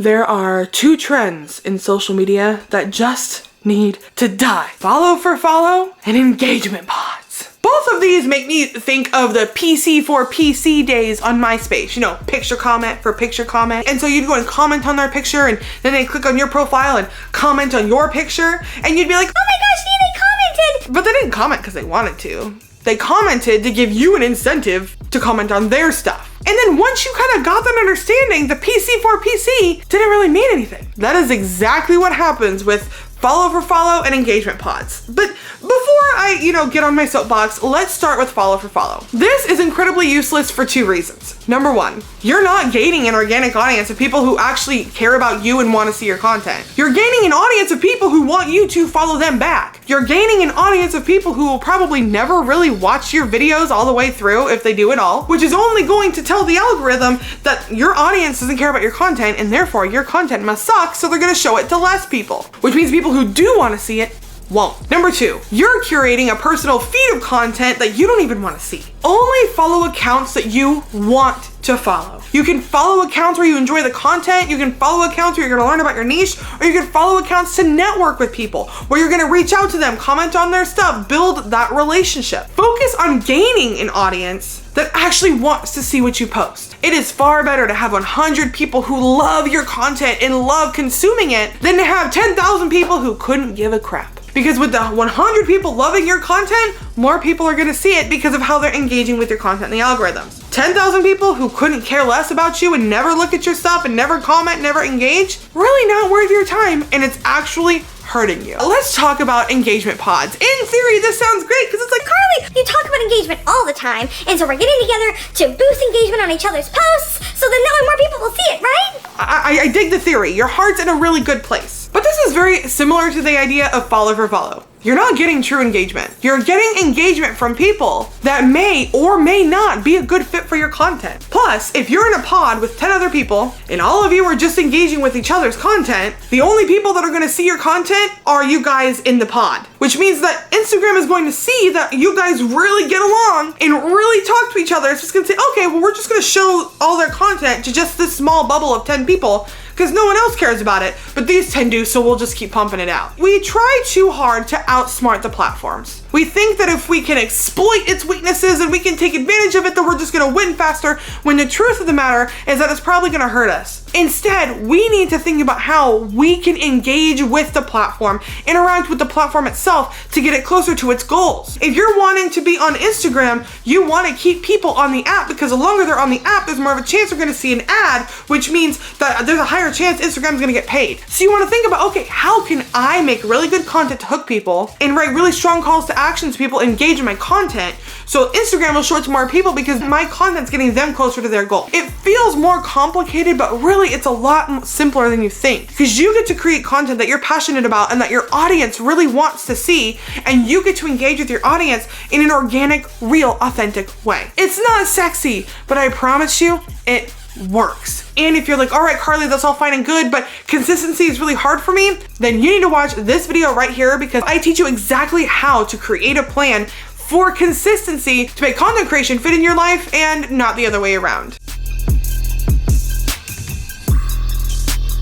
There are two trends in social media that just need to die. Follow for follow and engagement pods. Both of these make me think of the PC for PC days on MySpace. You know, picture comment for picture comment. And so you'd go and comment on their picture and then they'd click on your profile and comment on your picture. And you'd be like, oh my gosh, they commented. But they didn't comment because they wanted to. They commented to give you an incentive to comment on their stuff. And then once you kind of got that understanding, the PC for PC didn't really mean anything. That is exactly what happens with follow for follow and engagement pods. But before I, get on my soapbox, let's start with follow for follow. This is incredibly useless for two reasons. Number one, you're not gaining an organic audience of people who actually care about you and want to see your content. You're gaining an audience of people who want you to follow them back. You're gaining an audience of people who will probably never really watch your videos all the way through, if they do at all, which is only going to tell the algorithm that your audience doesn't care about your content and therefore your content must suck, so they're going to show it to less people, which means people who do want to see it won't. Number two, you're curating a personal feed of content that you don't even want to see. Only follow accounts that you want to follow. You can follow accounts where you enjoy the content, you can follow accounts where you're gonna learn about your niche, or you can follow accounts to network with people, where you're gonna reach out to them, comment on their stuff, build that relationship. Focus on gaining an audience that actually wants to see what you post. It is far better to have 100 people who love your content and love consuming it than to have 10,000 people who couldn't give a crap. Because with the 100 people loving your content, more people are gonna see it because of how they're engaging with your content in the algorithms. 10,000 people who couldn't care less about you and never look at your stuff and never comment, never engage, really not worth your time, and it's actually hurting you. Let's talk about engagement pods. In theory, this sounds great because it's like, Karleigh, you talk about engagement all the time, and so we're getting together to boost engagement on each other's posts, so then that way more people will see it, right? I dig the theory. Your heart's in a really good place. But this is very similar to the idea of follow for follow. You're not getting true engagement. You're getting engagement from people that may or may not be a good fit for your content. Plus, if you're in a pod with 10 other people and all of you are just engaging with each other's content, the only people that are gonna see your content are you guys in the pod. Which means that Instagram is going to see that you guys really get along and really talk to each other. It's just gonna say, okay, well, we're just gonna show all their content to just this small bubble of 10 people because no one else cares about it, but these 10 do, so we'll just keep pumping it out. We try too hard to outsmart the platforms. We think that if we can exploit its weaknesses and we can take advantage of it, that we're just gonna win faster, when the truth of the matter is that it's probably gonna hurt us. Instead, we need to think about how we can engage with the platform, interact with the platform itself to get it closer to its goals. If you're wanting to be on Instagram, you wanna keep people on the app because the longer they're on the app, there's more of a chance they're gonna see an ad, which means that there's a higher chance Instagram's gonna get paid. So you wanna think about, okay, how can I make really good content to hook people and write really strong calls to action so people engage in my content, so Instagram will show it to more people because my content's getting them closer to their goal. It feels more complicated, but really it's a lot simpler than you think, because you get to create content that you're passionate about and that your audience really wants to see, and you get to engage with your audience in an organic, real, authentic way. It's not sexy, but I promise you, it works. And if you're like, all right, Karleigh, that's all fine and good, but consistency is really hard for me, then you need to watch this video right here, because I teach you exactly how to create a plan for consistency to make content creation fit in your life and not the other way around.